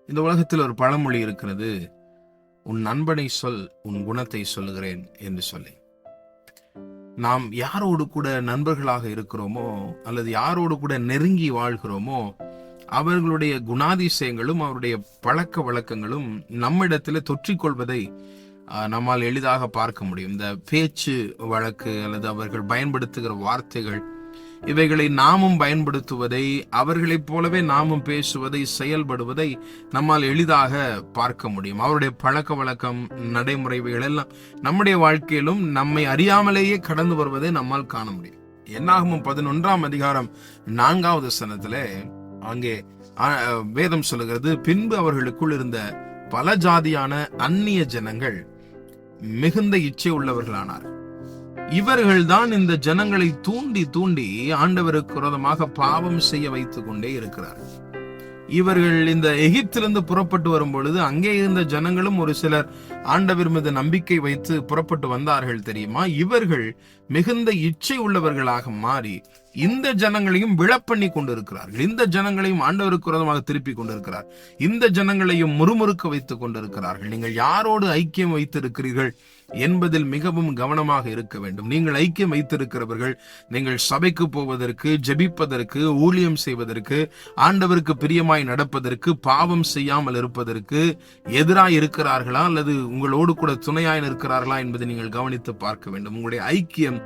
இந்த உலகத்தில் ஒரு பழமொழி இருக்கிறது, உன் நண்பனை சொல், உன் குணத்தை சொல்லுகிறேன் என்று சொல்லி. நாம் யாரோடு கூட நண்பர்களாக இருக்கிறோமோ அல்லது யாரோடு கூட நெருங்கி வாழ்கிறோமோ அவர்களுடைய குணாதிசயங்களும் அவருடைய பழக்க வழக்கங்களும் நம்மிடத்தில் தொற்றிக்கொள்வதை நம்மால் எளிதாக பார்க்க முடியும். இந்த பேச்சு வழக்கு அல்லது அவர்கள் பயன்படுத்துகிற வார்த்தைகள், இவைகளை நாமும் பயன்படுத்துவதை, அவர்களைப் போலவே நாமும் பேசுவதை, செயல்படுவதை நம்மால் எளிதாக பார்க்க முடியும். அவருடைய பழக்க வழக்கம், நடைமுறைகள் எல்லாம் நம்முடைய வாழ்க்கையிலும் நம்மை அறியாமலேயே கடந்து வருவதை நம்மால் காண முடியும். என்னாகமம் 11ஆம் அதிகாரம் 4வது வசனத்திலே அங்கே வேதம் சொல்லுகிறது, பின்பு அவர்களுக்குள் இருந்த பல ஜாதியான அந்நிய ஜனங்கள் மிகுந்த இச்சை உள்ளவர்களானார். இவர்கள்தான் இந்த ஜனங்களை தூண்டி தூண்டி ஆண்டவருக்கு விரோதமாக பாவம் செய்ய வைத்துக் கொண்டே இருக்கிறார்கள். இவர்கள் இந்த எகிப்திலிருந்து புறப்பட்டு வரும் பொழுது அங்கே இருந்த ஜனங்களும் ஒரு சிலர் ஆண்டவர் மீது நம்பிக்கை வைத்து புறப்பட்டு வந்தார்கள் தெரியுமா. இவர்கள் மிகுந்த இச்சை உள்ளவர்களாக மாறி இந்த ஜனங்களையும் விழப்பண்ணி கொண்டிருக்கிறார்கள். இந்த ஜனங்களையும் ஆண்டவருக்கு விரோதமாக திருப்பி கொண்டிருக்கிறார். இந்த ஜனங்களையும் முறுமுறுக்க வைத்துக் கொண்டிருக்கிறார்கள். நீங்கள் யாரோடு ஐக்கியம் வைத்திருக்கிறீர்கள் என்பதில் மிகவும் கவனமாக இருக்க வேண்டும். நீங்கள் ஐக்கியம் வைத்திருக்கிறவர்கள் நீங்கள் சபைக்கு போவதற்கு, ஜெபிப்பதற்கு, ஊழியம் செய்வதற்கு, ஆண்டவருக்கு பிரியமாய் நடப்பதற்கு, பாவம் செய்யாமல் இருப்பதற்கு எதிராய் இருக்கிறார்களா அல்லது உங்களோடு கூட துணையாய் இருக்கிறார்களா என்பதை நீங்கள் கவனித்து பார்க்க வேண்டும். உங்களுடைய ஐக்கியம்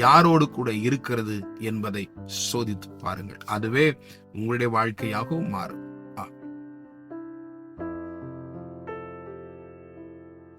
யாரோடு கூட இருக்கிறது என்பதை சோதித்து பாருங்கள். அதுவே உங்களுடைய வாழ்க்கையாகவும் மாறும்.